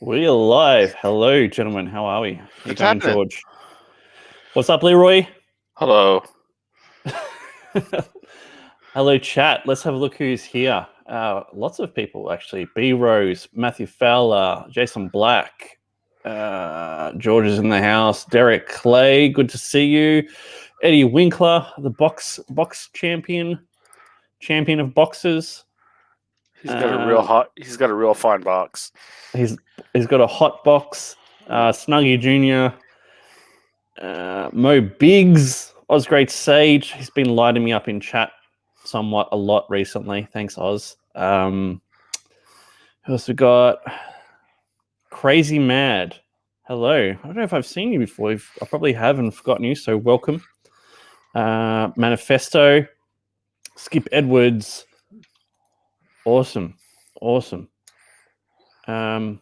We are live. Hello, gentlemen. How are we? How you What's going, happening? George? What's up, Leroy? Hello. Hello, chat. Let's have a look who's here. Lots of people, actually. B Rose, Matthew Fowler, Jason Black, George is in the house. Derek Clay, good to see you. Eddie Winkler, the box champion of boxers. He's got a real fine box. He's got a hot box. Snuggy Jr., Mo Biggs, Oz Great Sage. He's been lighting me up in chat somewhat a lot recently. Thanks, Oz. Who else we got? Crazy Mad. Hello. I don't know if I've seen you before. I probably have and forgotten you, so welcome. Manifesto. Skip Edwards. Awesome. Tell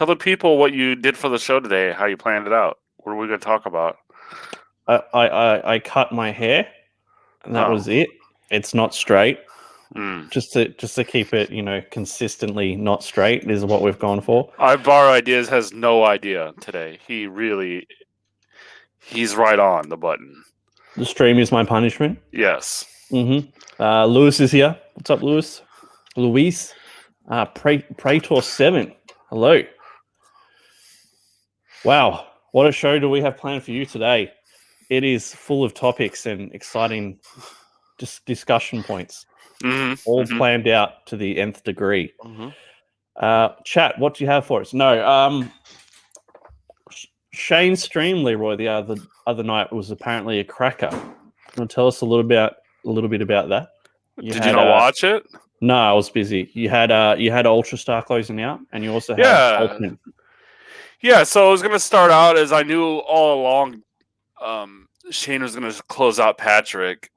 the people what you did for the show today, how you planned it out. What are we going to talk about? I cut my hair, and that was it. It's not straight. Just to keep it, consistently not straight is what we've gone for. I Borrow Ideas has no idea today. He's right on the button. The stream is my punishment. Yes. Lewis is here. What's up, Lewis? Luis. Praetor 7. Hello. Wow. What a show do we have planned for you today? It is full of topics and exciting discussion points. All planned out to the nth degree. Chat, what do you have for us? No, Shane's stream, Leroy, the other night was apparently a cracker. Want to tell us a little bit about that? Did you not watch it? No, I was busy. You had Ultra Star closing out, and you also had Ultimate. Yeah, so I was going to start out as I knew all along Shane was going to close out Patrick.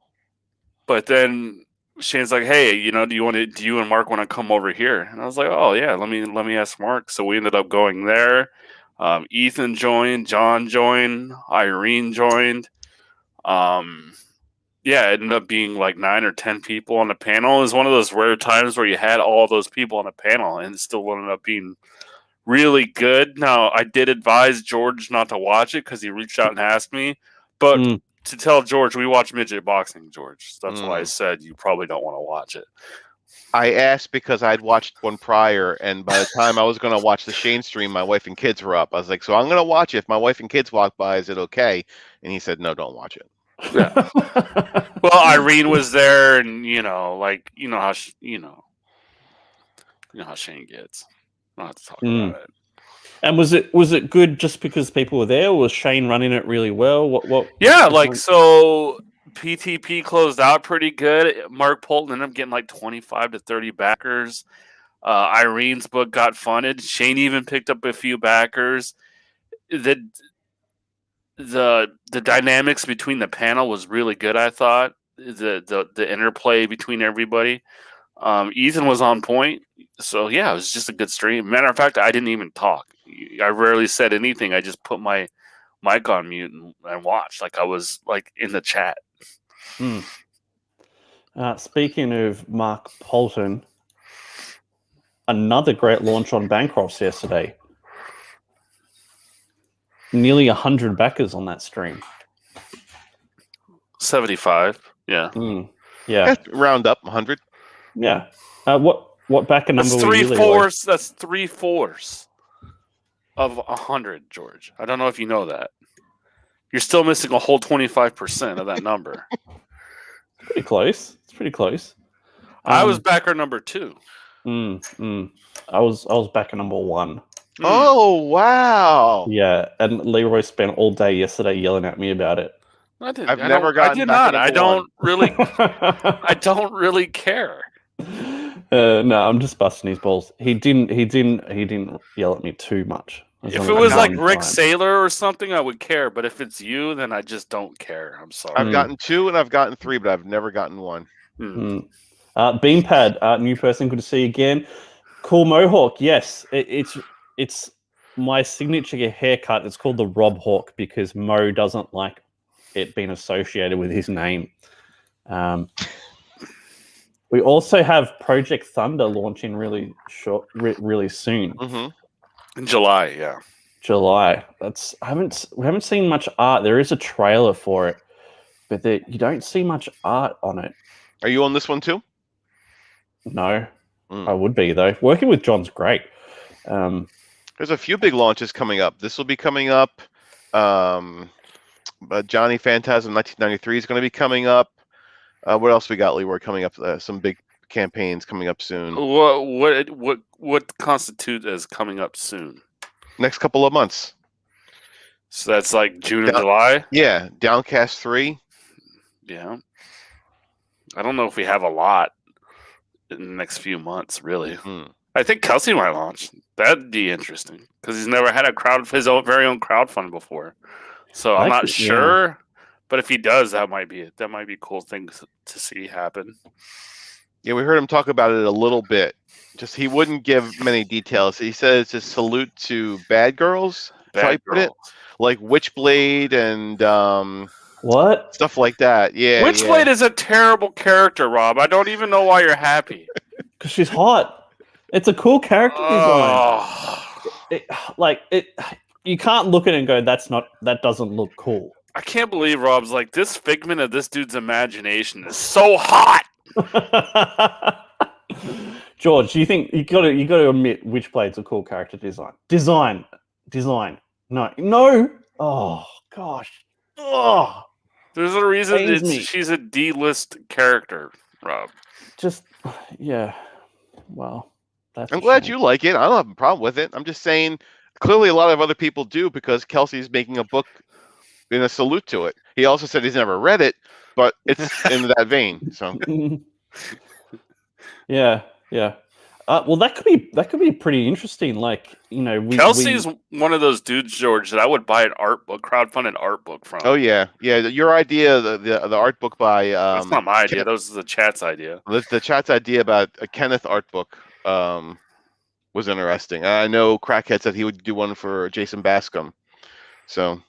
But then Shane's like, "Hey, do you and Mark want to come over here?" And I was like, "Oh, yeah, let me ask Mark." So we ended up going there. Ethan joined, John joined, Irene joined. Yeah, it ended up being like 9 or 10 people on the panel. It was one of those rare times where you had all those people on the panel and it still ended up being really good. Now, I did advise George not to watch it because he reached out and asked me. But to tell George, we watch midget boxing, George. So that's why I said you probably don't want to watch it. I asked because I'd watched one prior, and by the time I was going to watch the Shane stream, my wife and kids were up. I was like, so I'm going to watch it. If my wife and kids walk by, is it okay? And he said, no, don't watch it. Yeah. Well, Irene was there, and how Shane gets. I don't have to talk about it. And was it good just because people were there, or was Shane running it really well? What? Yeah, so PTP closed out pretty good. Mark Polton ended up getting like 25 to 30 backers. Irene's book got funded. Shane even picked up a few backers. The dynamics between the panel was really good, I thought. The interplay between everybody. Ethan was on point. So, yeah, it was just a good stream. Matter of fact, I didn't even talk. I rarely said anything. I just put my mic on mute and watched like I was like in the chat. Speaking of Mark Polton, another great launch on Bancrofts yesterday. Nearly 100 backers on that stream. 75, yeah. Yeah. Round up 100. Yeah. What backer number that's were you? That's 3/4 of 100, George. I don't know if you know that. You're still missing a whole 25% of that number. Pretty close. It's pretty close. I was backer number 2. I was backer number 1. Oh, wow. Yeah, and Leroy spent all day yesterday yelling at me about it. I've never gotten back to I don't really. I don't really care. No, I'm just busting his balls. He didn't yell at me too much. If it was like Rick Saylor or something, I would care. But if it's you, then I just don't care. I'm sorry. I've gotten 2 and I've gotten 3, but I've never gotten 1. Beanpad, new person, good to see you again. Cool mohawk, yes. It's my signature haircut. It's called the Rob Hawk because Mo doesn't like it being associated with his name. We also have Project Thunder launching really soon. In July, yeah. July. We haven't seen much art. There is a trailer for it, but you don't see much art on it. Are you on this one too? No, Mm. I would be though. Working with John's great. There's a few big launches coming up. This will be coming up. But Johnny Phantasm 1993 is going to be coming up. What else we got, Leroy? Coming up, some big campaigns coming up soon. What constitute as coming up soon? Next couple of months. So that's like June and July. Yeah, Downcast 3. Yeah. I don't know if we have a lot in the next few months, really. I think Kelsey might launch. That'd be interesting because he's never had his very own crowdfund before. So I'm not sure, but if he does, that might be a cool thing to see happen. Yeah, we heard him talk about it a little bit. Just he wouldn't give many details. He said it's a salute to bad girls. Bad girls. Like Witchblade and what stuff like that. Yeah, Witchblade is a terrible character, Rob. I don't even know why you're happy. Because she's hot. It's a cool character design. You can't look at it and go, that doesn't look cool. I can't believe Rob's like, this figment of this dude's imagination is so hot. George, do you think you got to admit Witchblade's a cool character design? Design. No. Oh gosh. Oh. There's a reason she's a D-list character, Rob. Just well, I'm glad you like it. I don't have a problem with it. I'm just saying, clearly a lot of other people do because Kelsey's making a book in a salute to it. He also said he's never read it, but it's in that vein. So yeah. Well, that could be pretty interesting. Like, Kelsey's one of those dudes, George, that I would buy an art book, crowdfunded art book from. Oh yeah. Your idea, the art book by that's not my idea. That was the chat's idea. The chat's idea about a Kenneth art book was interesting. I know Crackhead said he would do one for Jason Bascom. So,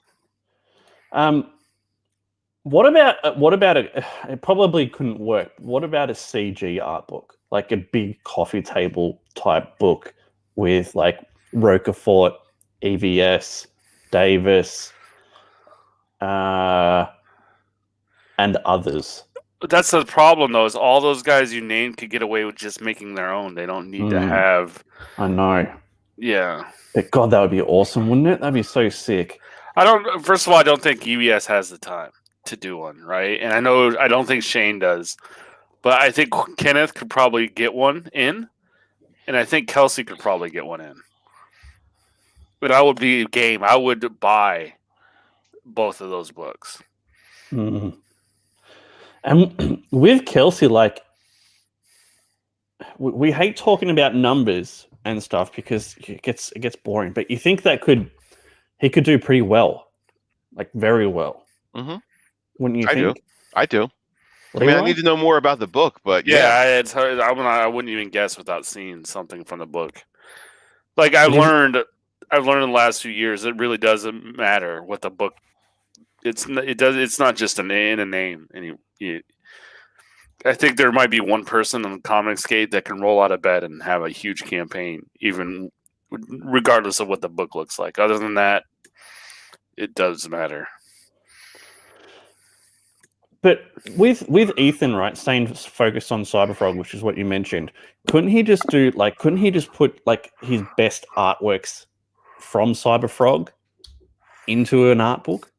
what about it probably couldn't work. What about a CG art book? Like a big coffee table type book with like Roquefort, EVS, Davis, and others. That's the problem, though, is all those guys you named could get away with just making their own. They don't need to have... I know. Yeah. But God, that would be awesome, wouldn't it? That'd be so sick. First of all, I don't think EVS has the time to do one, right? And I don't think Shane does. But I think Kenneth could probably get one in, and I think Kelsey could probably get one in. But I would be game. I would buy both of those books. Mm. And with Kelsey, like, we hate talking about numbers and stuff because it gets boring. But you think he could do pretty well, like very well. Mm-hmm. Wouldn't you think? I do. I mean, I need to know more about the book, but it's hard. I wouldn't even guess without seeing something from the book. Like I've learned in the last few years, it really doesn't matter what the book. It's not just a name. I think there might be one person on the Comicsgate that can roll out of bed and have a huge campaign, even regardless of what the book looks like. Other than that, it does matter. But with Ethan, right, staying focused on Cyberfrog, which is what you mentioned, couldn't he just put like his best artworks from Cyberfrog into an art book?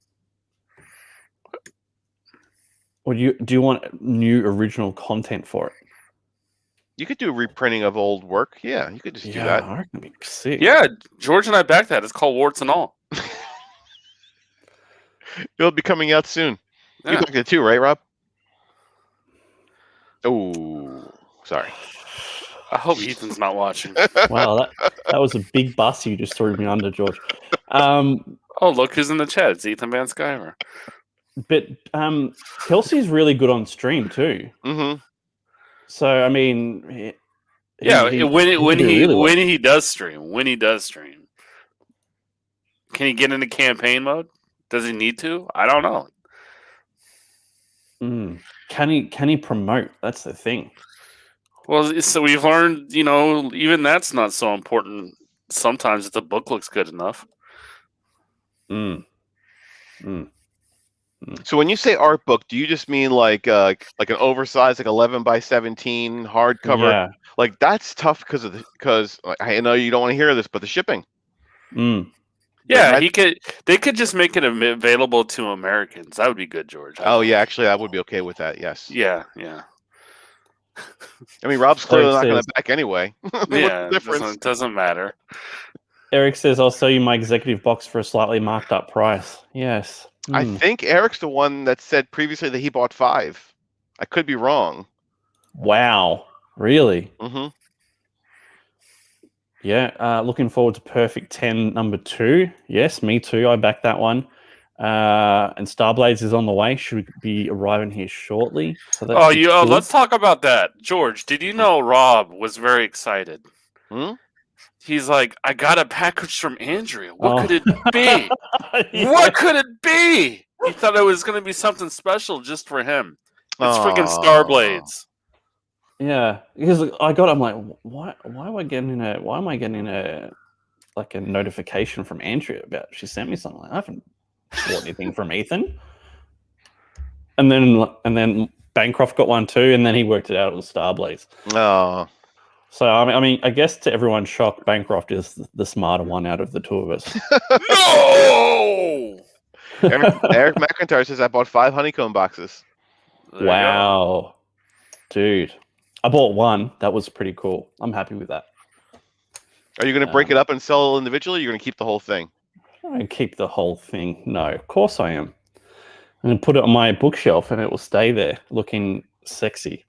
Or do you want new original content for it? You could do a reprinting of old work. Yeah, you could just do that. I reckon it'd be sick. Yeah, George and I back that. It's called Warts and All. It'll be coming out soon. Yeah. You backed it too, right, Rob? Oh, sorry. I hope Ethan's not watching. Wow, that was a big bus you just threw me under, George. Oh, look who's in the chat. It's Ethan Van Skyver. But Kelsey's really good on stream too. Mm-hmm. So I mean, when he does stream, can he get into campaign mode? Does he need to? I don't know. Can he promote? That's the thing. Well, so we've learned, even that's not so important sometimes if the book looks good enough. Mm. So when you say art book, do you just mean like an oversized, like 11 by 17 hardcover? Yeah. Like that's tough because I know you don't want to hear this, but the shipping. Mm. Yeah, they could just make it available to Americans. That would be good, George. Oh yeah, actually, I would be okay with that. Yes. Yeah. I mean, Rob's clearly not going to back anyway. I mean, what's the difference? Doesn't matter. Eric says, "I'll sell you my executive box for a slightly marked up price." Yes. I think Eric's the one that said previously that he bought 5. I could be wrong. Wow. Really? Mm-hmm. Yeah. Looking forward to Perfect 10 number 2. Yes, me too. I backed that one. And Starblades is on the way. Should be arriving here shortly. So that's let's talk about that. George, did you know Rob was very excited? Hmm? He's like, I got a package from Andrea. What could it be? Yeah. What could it be? He thought it was going to be something special just for him. It's freaking Starblades. Yeah, because I'm like, why am I getting a like a notification from Andrea about she sent me something? I haven't bought anything from Ethan. And then Bancroft got one too, and then he worked it out. It was Starblades. Oh. So I mean, I guess to everyone's shock, Bancroft is the smarter one out of the two of us. No! Eric McIntyre says I bought 5 honeycomb boxes. Wow, dude, I bought one. That was pretty cool. I'm happy with that. Are you going to break it up and sell individually? Or you're going to keep the whole thing? I'm going to keep the whole thing. No, of course I am. I'm going to put it on my bookshelf, and it will stay there, looking sexy.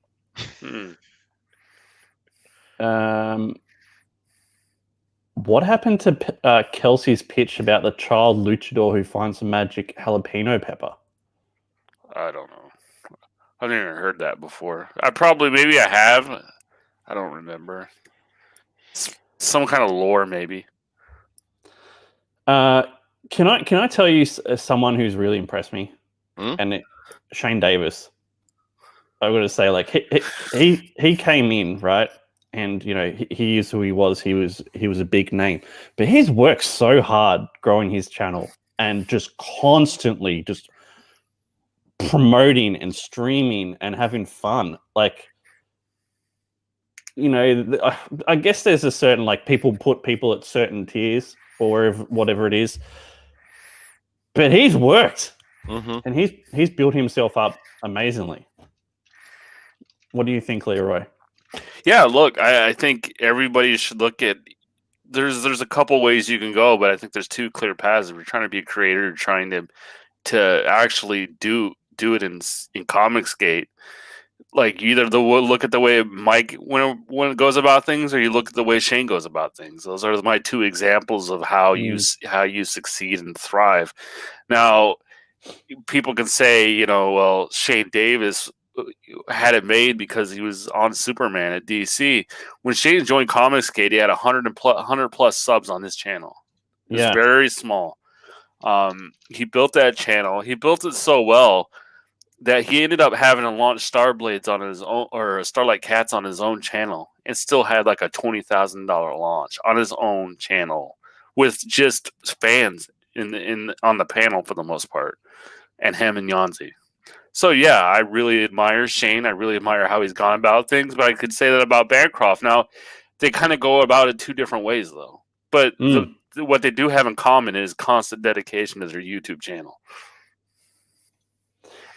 What happened to Kelsey's pitch about the child luchador who finds a magic jalapeno pepper? I don't know. I've never heard that before. Maybe I have. I don't remember. Some kind of lore, maybe. Can I tell you someone who's really impressed me? And Shane Davis. I got to say, like he came in, right, and you know he is who he was. He was a big name, but he's worked so hard growing his channel and just constantly just promoting and streaming and having fun. Like, you know, I guess there's a certain, like, people put people at certain tiers or whatever it is, but he's worked and he's built himself up amazingly. What do you think, Leroy? Yeah, look, I think everybody should look at. There's a couple ways you can go, but I think there's 2 clear paths. If you're trying to be a creator, you're trying to actually do it in Comicsgate. Like, you either look at the way Mike when it goes about things, or you look at the way Shane goes about things. Those are my 2 examples of how you succeed and thrive. Now, people can say, you know, well, Shane Davis had it made because he was on Superman at DC. When Shane joined Comicsgate, he had 100 plus subs on his channel. It was very small. He built that channel. He built it so well that he ended up having to launch Starblades on his own, or Starlight Cats on his own channel, and still had like a $20,000 launch on his own channel with just fans on the panel for the most part, and him and Yanzi. So yeah, I really admire Shane. I really admire how he's gone about things, but I could say that about Bancroft. Now, they kind of go about it 2 different ways, though. But what they do have in common is constant dedication to their YouTube channel.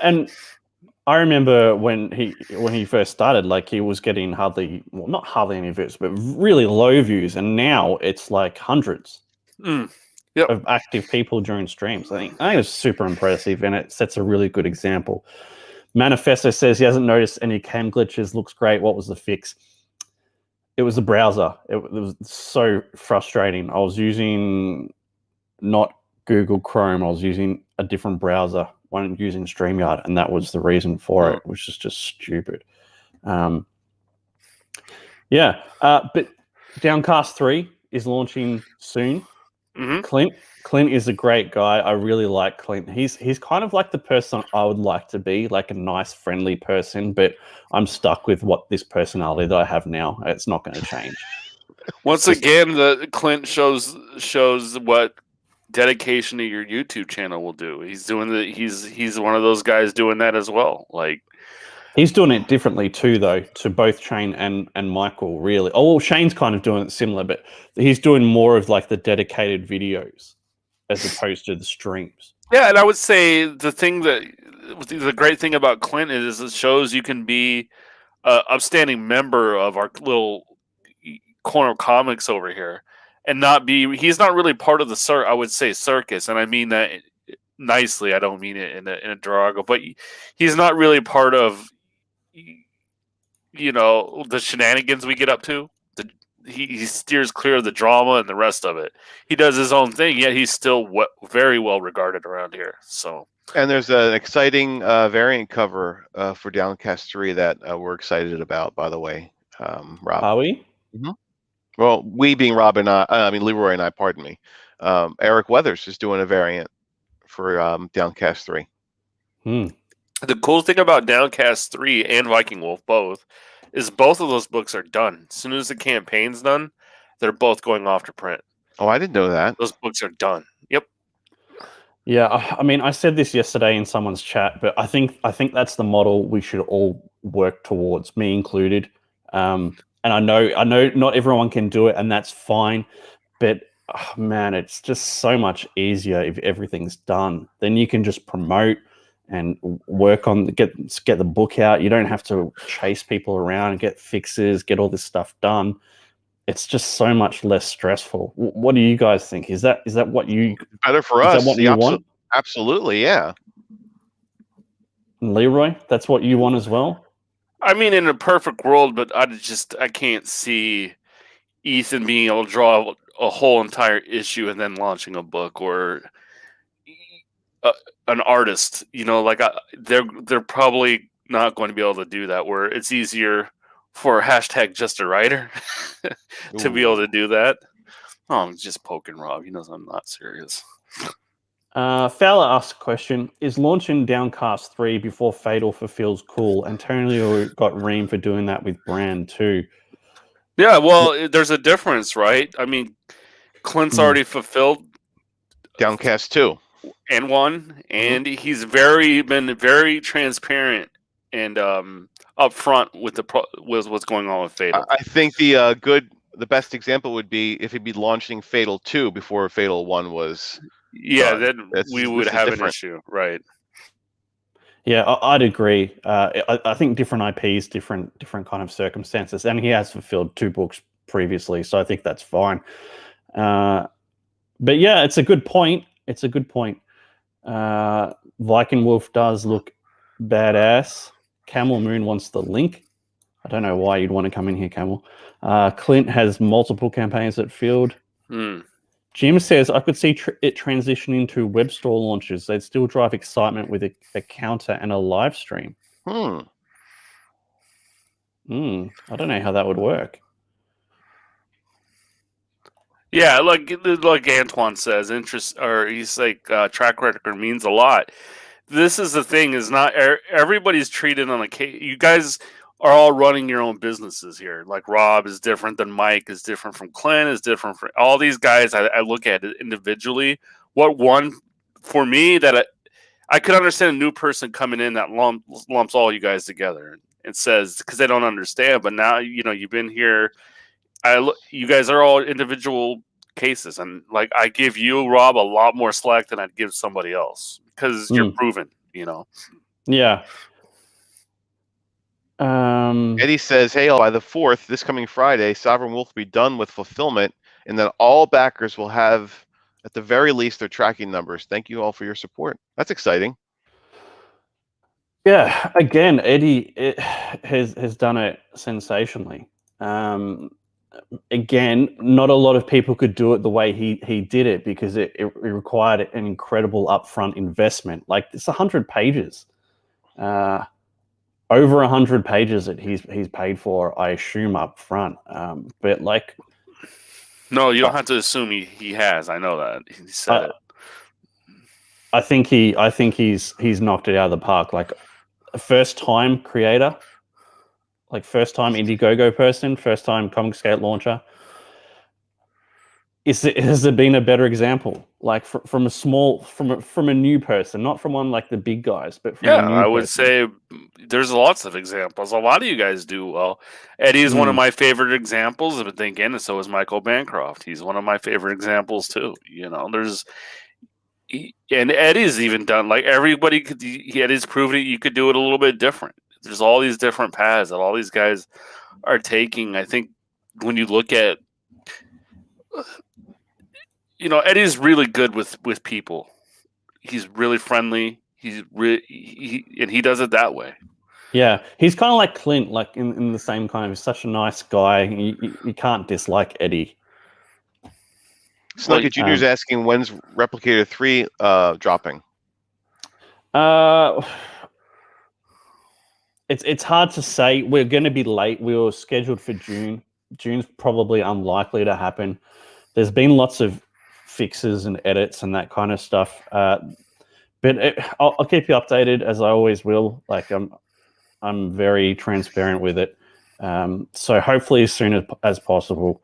And I remember when he first started, like, he was getting not hardly any views, but really low views, and now it's like hundreds of active people during streams. I think it's super impressive, and it sets a really good example. Manifesto says he hasn't noticed any cam glitches. Looks great. What was the fix? It was the browser. It was so frustrating. I was using not Google Chrome. I was using a different browser. One using StreamYard, and that was the reason for it, which is just stupid. But Downcast 3 is launching soon. Clint is a great guy. I really like Clint. He's kind of like the person I would like to be, like a nice, friendly person, but I'm stuck with this personality that I have now. It's not going to change. Once again, the Clint shows what dedication to your YouTube channel will do. He's doing he's one of those guys doing that as well. Like He's doing it differently too, though, to both Shane and Michael. Really, oh, well, Shane's kind of doing it similar, but he's doing more of like the dedicated videos as opposed to the streams. yeah, and I would say the great thing about Clint is it shows you can be an upstanding member of our little corner comics over here, and not be. He's not really part of the I would say circus, and I mean that nicely. I don't mean it in a derogatory, but he's not really part of the shenanigans we get up to. He steers clear of the drama and the rest of it. He does his own thing, yet he's still very well regarded around here. So, and there's an exciting variant cover for Downcast 3 that we're excited about. By the way, Rob. Are we? Mm-hmm. Well, we being Rob and I mean Leroy and I. Pardon me. Eric Weathers is doing a variant for Downcast 3. The cool thing about Downcast 3 and Viking Wolf both is both of those books are done. As soon as the campaign's done, they're both going off to print. Oh, I didn't know that. Those books are done. Yep. Yeah, I mean, I said this yesterday in someone's chat, but I think that's the model we should all work towards, me included. And I know not everyone can do it, and that's fine. But man, it's just so much easier if everything's done. Then you can just promote and work on get the book out. You don't have to chase people around and get fixes, get all this stuff done. It's just so much less stressful. What do you guys think? Is that what you better for us? Is that what you want? Absolutely, yeah. And Leroy, that's what you want as well? I mean, in a perfect world, but I can't see Ethan being able to draw a whole entire issue and then launching a book, or an artist, they're probably not going to be able to do that, where it's easier for #just a writer to be able to do that. Oh, I'm just poking Rob. He knows I'm not serious. Fowler asks a question: is launching Downcast 3 before Fatal fulfills cool? Antonio got reamed for doing that with Brand too. Yeah, well, there's a difference, right? I mean, Clint's already fulfilled Downcast 2 and 1, and he's been very transparent and upfront with with what's going on with Fatal. I think the best example would be if he'd be launching Fatal 2 before Fatal 1 was. Yeah, then we would have an issue, right? Yeah, I'd agree. I think different IPs, different kind of circumstances, and he has fulfilled 2 books previously, so I think that's fine. But yeah, it's a good point. Viking Wolf does look badass. Camel Moon wants the link. I don't know why you'd want to come in here, Camel. Clint has multiple campaigns at field. Jim says, I could see it transitioning to web store launches. They'd still drive excitement with a counter and a live stream. I don't know how that would work. Yeah, like Antoine says, he's like, track record means a lot. This is the thing: is not everybody's treated on a case. You guys are all running your own businesses here. Like Rob is different than Mike, is different from Clint, is different from all these guys. I look at it individually. What one for me that I could understand a new person coming in that lumps all you guys together and says, because they don't understand. But now you've been here. You guys are all individual cases, and like I give you, Rob, a lot more slack than I'd give somebody else because you're proven. Yeah. Eddie says, "Hey, by the 4th, this coming Friday, Sovereign Wolf will be done with fulfillment, and then all backers will have, at the very least, their tracking numbers. Thank you all for your support." That's exciting. Yeah, again, Eddie has done it sensationally. Again, not a lot of people could do it the way he did it because it required an incredible upfront investment. Like it's 100 pages. Over 100 pages that he's paid for, I assume, up front. But like, no, you don't have to assume he has. I know that he said it. I think he's knocked it out of the park. Like, first time creator, like first time Indiegogo person, first time Comic Skate launcher. has there been a better example, like from a new person, not from one like the big guys, but from a Yeah, new I would person? say there's lots of examples. A lot of you guys do well. Eddie is one of my favorite examples of thinking, and so is Michael Bancroft. He's one of my favorite examples too. And Eddie's even done like everybody could. Eddie's proven it. You could do it a little bit different. There's all these different paths that all these guys are taking. I think when you look at, Eddie's really good with people. He's really friendly. And he does it that way. Yeah, he's kind of like Clint, like in the same kind of. He's such a nice guy. You can't dislike Eddie. Snuggie Jr.'s asking when's Replicator 3 dropping? It's hard to say. We're going to be late. We were scheduled for June. June's probably unlikely to happen. There's been lots of fixes and edits and that kind of stuff. But I'll keep you updated as I always will. Like I'm very transparent with it. So hopefully as soon as possible.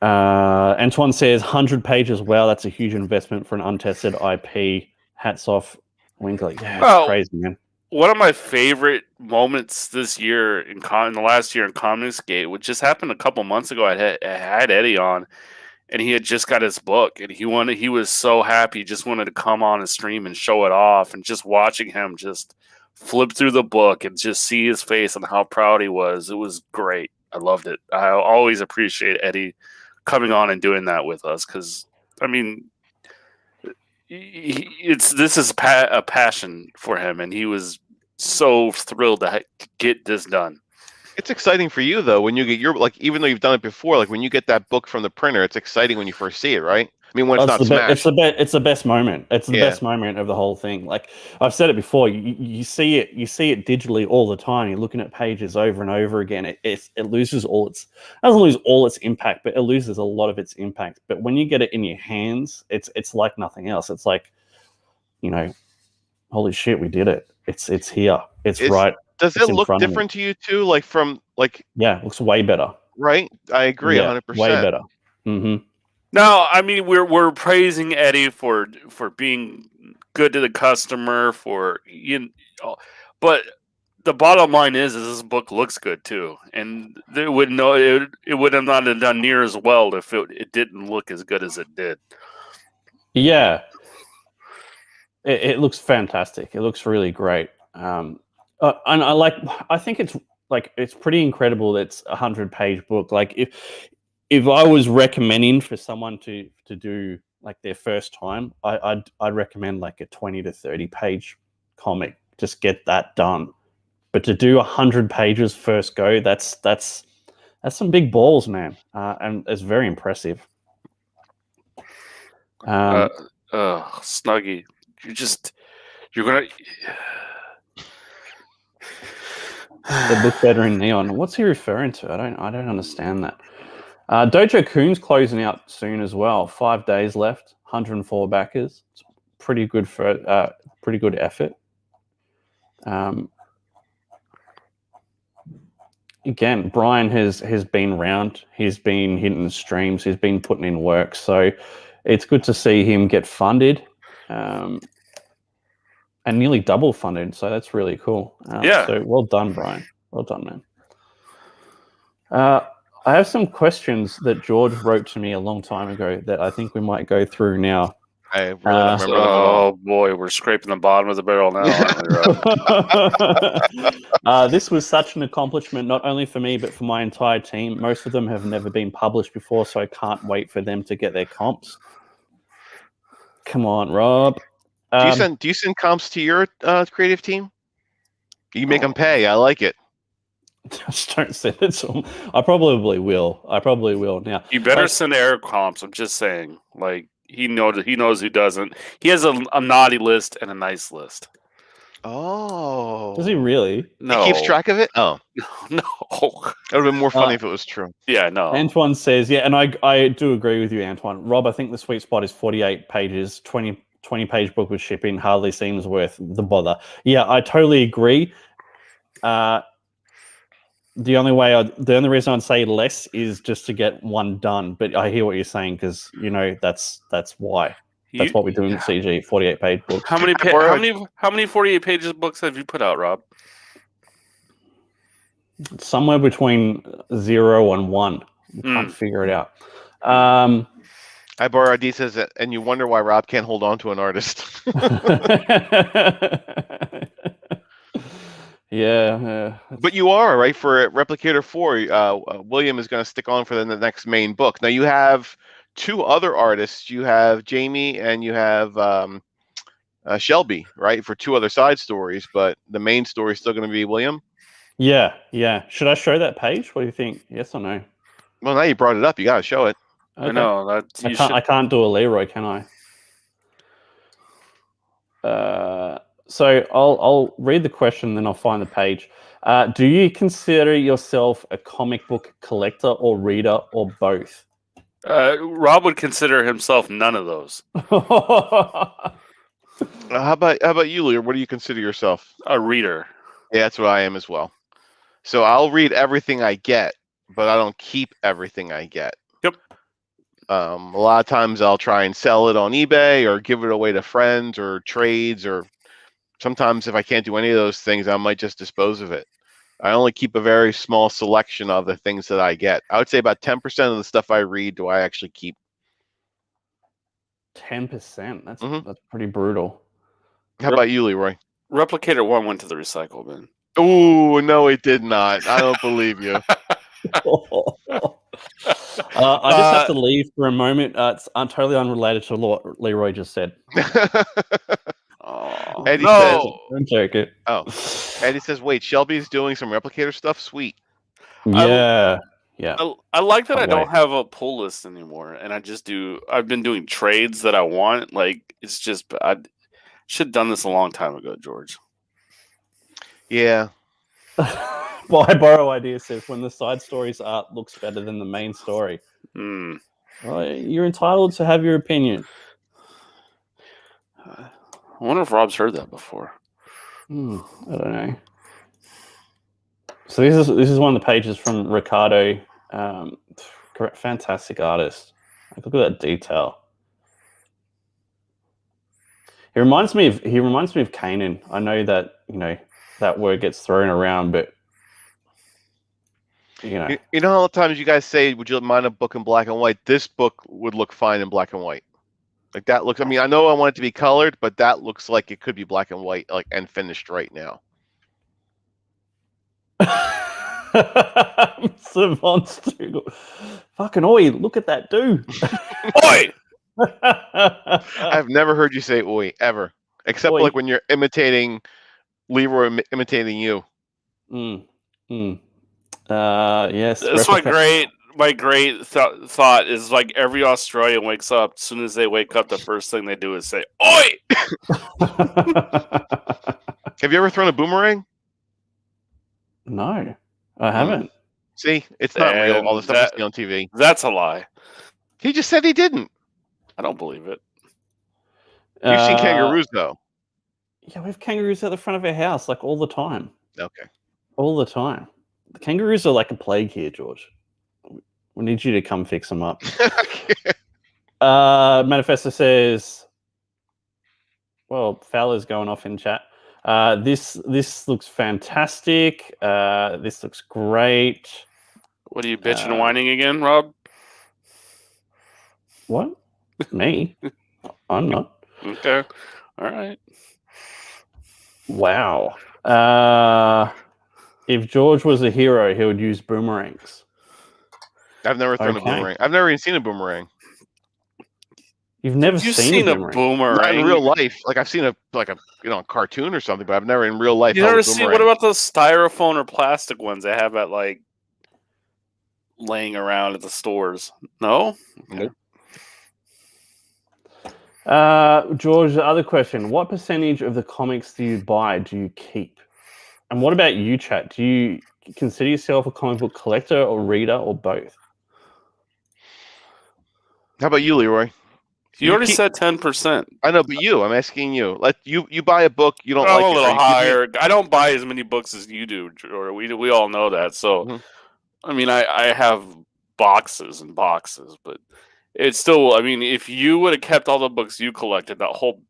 Antoine says 100 pages. Wow, that's a huge investment for an untested IP. Hats off, Winkler. Yeah, it's crazy, man. One of my favorite moments this year in the last year in Comicsgate, which just happened a couple months ago. I had Eddie on, and he had just got his book, and he was so happy. He just wanted to come on and stream and show it off, and just watching him just flip through the book and just see his face and how proud he was. It was great. I loved it. I always appreciate Eddie coming on and doing that with us because, I mean, this is a passion for him, and he was so thrilled to get this done. It's exciting for you though when you get even though you've done it before, like when you get that book from the printer, it's exciting when you first see it, right? I mean, when it's not smashed. It's the best moment. It's the best moment of the whole thing. Like I've said it before, you see it digitally all the time. You're looking at pages over and over again. It loses doesn't lose all its impact, but it loses a lot of its impact. But when you get it in your hands, it's like nothing else. It's like, holy shit, we did it. It's here. It's right. Does it look different to you too? Yeah, it looks way better. Right? I agree 100%. Way better. Mm-hmm. No, I mean we're praising Eddie for being good to the customer but the bottom line is this book looks good too, and it would have not have done near as well if it didn't look as good as it did. Yeah, it looks fantastic. It looks really great, and I think it's pretty incredible that it's a 100-page book. Like if I was recommending for someone to do like their first time, I'd recommend like a 20 to 30-page comic. Just get that done. But to do 100 pages first go, that's some big balls, man, and it's very impressive. Snuggie, you're gonna. The book better in neon. What's he referring to? I don't understand that. Dojo Kun's closing out soon as well. 5 days left, 104 backers. It's pretty good effort. Again, Brian has been around. He's been hitting the streams. He's been putting in work. So it's good to see him get funded, and nearly double funded. So that's really cool. So well done, Brian. Well done, man. I have some questions that George wrote to me a long time ago that I think we might go through now. I really don't remember them at all. Oh boy, we're scraping the bottom of the barrel now, aren't we? This was such an accomplishment, not only for me, but for my entire team. Most of them have never been published before, so I can't wait for them to get their comps. Come on, Rob. Do you send comps to your creative team? You make them pay. I like it. Just don't send it to them. I probably will now. You better send Eric comps. I'm just saying. Like he knows who doesn't. He has a naughty list and a nice list. Oh, does he really? No, he keeps track of it. Oh no, that would have been more funny if it was true. Yeah, no. Antoine says, and I do agree with you, Antoine. Rob, I think the sweet spot is 48 pages. 20-page book with shipping hardly seems worth the bother. Yeah, I totally agree. the only reason I'd say less is just to get one done. But I hear what you're saying because that's why. That's what we do in CG 48-page books. How many 48 pages books have you put out, Rob? Somewhere between 0 and 1. Can't figure it out. I borrow ID says that, and you wonder why Rob can't hold on to an artist. Yeah. But you are, right? For Replicator 4, William is going to stick on for the next main book. Now, you have 2 other artists. You have Jamie and you have Shelby, right? For 2 other side stories, but the main story is still going to be William? Yeah. Should I show that page? What do you think? Yes or no? Well, now you brought it up. You got to show it. Okay. I know. I can't do a Leroy, can I? So I'll read the question, then I'll find the page. Do you consider yourself a comic book collector or reader or both? Rob would consider himself none of those. How about you, Lear? What do you consider yourself? A reader. Yeah, that's what I am as well. So I'll read everything I get, but I don't keep everything I get. Yep. A lot of times I'll try and sell it on eBay or give it away to friends or trades, or sometimes if I can't do any of those things, I might just dispose of it. I only keep a very small selection of the things that I get. I would say about 10% of the stuff I read do I actually keep. 10%? That's pretty brutal. How about you, Leroy? Replicator 1 went to the recycle bin. Oh, no, it did not. I don't believe you. I just have to leave for a moment. It's totally unrelated to what Leroy just said. Eddie says, don't joke it. Oh, Eddie says, wait, Shelby's doing some Replicator stuff? Sweet. Yeah. I like that I don't have a pull list anymore, and I've been doing trades that I want. Like, it's just, I should have done this a long time ago, George. Yeah. Well, I borrow ideas says when the side story's art looks better than the main story. Well, you're entitled to have your opinion. I wonder if Rob's heard that before. I don't know. So this is one of the pages from Ricardo. Fantastic artist. Like, look at that detail. He reminds me of Kanan. I know that that word gets thrown around, but you know how times you guys say, "Would you mind a book in black and white?" This book would look fine in black and white. Like that looks. I mean, I know I want it to be colored, but that looks like it could be black and white, like and finished right now. Monster. Fucking oi! Look at that dude. Oi! I've never heard you say "oi" ever, except like when you're imitating Leroy imitating you. Yes. That's my great thought is like every Australian wakes up. As soon as they wake up, the first thing they do is say "oi." Have you ever thrown a boomerang? No, I haven't. See, it's not real. All the stuff you see on TV. That's a lie. He just said he didn't. I don't believe it. You've seen kangaroos, though. Yeah, we have kangaroos at the front of our house, like all the time. Okay. All the time. The kangaroos are like a plague here, George. We need you to come fix them up. Manifesto says, well, Fowler's going off in chat. This looks fantastic. This looks great. What are you bitching and whining again, Rob? What? Me? I'm not. Okay. All right. Wow. If George was a hero, he would use boomerangs. I've never thrown a boomerang. I've never even seen a boomerang. You've never seen a boomerang? Not in real life. Like I've seen a cartoon or something, but I've never in real life. You never seen? What about those styrofoam or plastic ones they have at like laying around at the stores? No. Nope. George, the other question: what percentage of the comics do you buy? Do you keep? And what about you, chat? Do you consider yourself a comic book collector or reader or both? How about you, Leroy? You already said 10%. I know, but I'm asking you. You buy a book, you don't I'm like a it. little Are you keeping higher. I don't buy as many books as you do, or we all know that. So, Mhm. I mean, I have boxes and boxes, but it's still. I mean, if you would have kept all the books you collected, that whole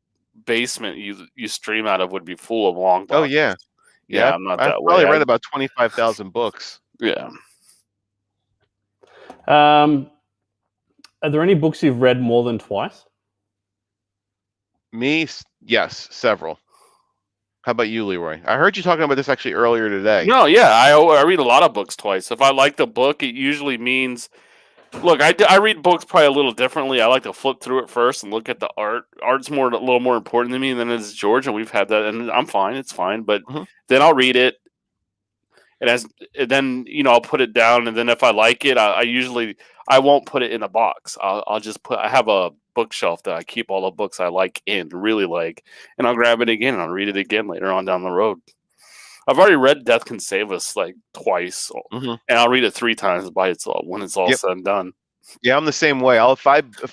basement you stream out of would be full of long boxes. Oh yeah, Yeah, I'm not I've that probably way. read about 25,000 books. Yeah. Are there any books you've read more than twice? Me, yes, several. How about you, Leroy? I heard you talking about this actually earlier today. No, yeah, I read a lot of books twice. If I like the book, it usually means. Look, I read books probably a little differently. I like to flip through it first and look at the art. Art's a little more important to me than it is George, and we've had that, and I'm fine. It's fine, but Mhm. then I'll read it, and then I'll put it down, and then if I like it, I usually I won't put it in a box. I'll just I have a bookshelf that I keep all the books I like in, really like, and I'll grab it again and I'll read it again later on down the road. I've already read Death Can Save Us like twice, Mhm. and I'll read it 3 times by itself when it's all Yep. said and done. Yeah, I'm the same way. If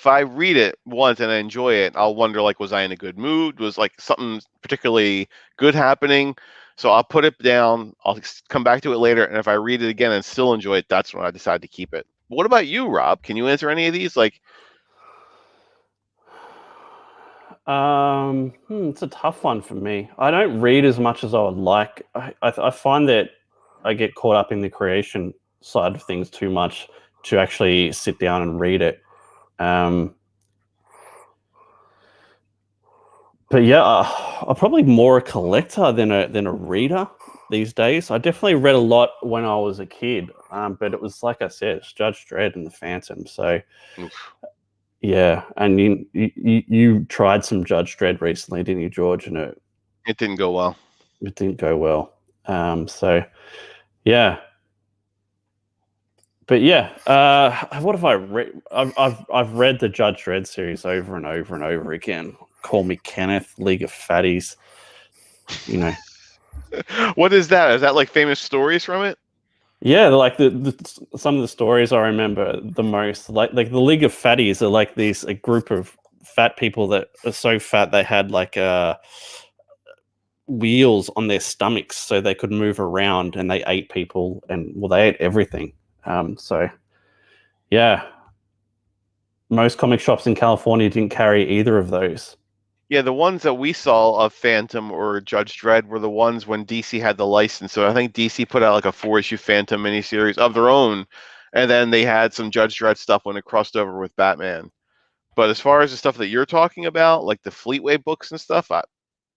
I read it once and I enjoy it, I'll wonder like, was I in a good mood? Was like something particularly good happening? So I'll put it down. I'll come back to it later, and if I read it again and still enjoy it, that's when I decide to keep it. What about you, Rob? Can you answer any of these? Like, It's a tough one for me. I don't read as much as I would like. I find that I get caught up in the creation side of things too much to actually sit down and read it. But yeah, I'm probably more a collector than a reader these days. I definitely read a lot when I was a kid, but it was like I said, it's Judge Dredd and the Phantom. So oof. yeah, and you tried some Judge Dredd recently, didn't you, George? And it It didn't go well. didn't go well. So yeah. But yeah, what have I read? I've read the Judge Dredd series over and over and over again. Call Me Kenneth, League of Fatties. What is that? Is that like famous stories from it? Yeah, like some of the stories I remember the most, like the League of Fatties are like a group of fat people that are so fat they had like wheels on their stomachs so they could move around, and they ate people, and well, they ate everything. So yeah, most comic shops in California didn't carry either of those. Yeah, the ones that we saw of Phantom or Judge Dredd were the ones when DC had the license. So I think DC put out like a 4-issue Phantom miniseries of their own, and then they had some Judge Dredd stuff when it crossed over with Batman. But as far as the stuff that you're talking about, like the Fleetway books and stuff,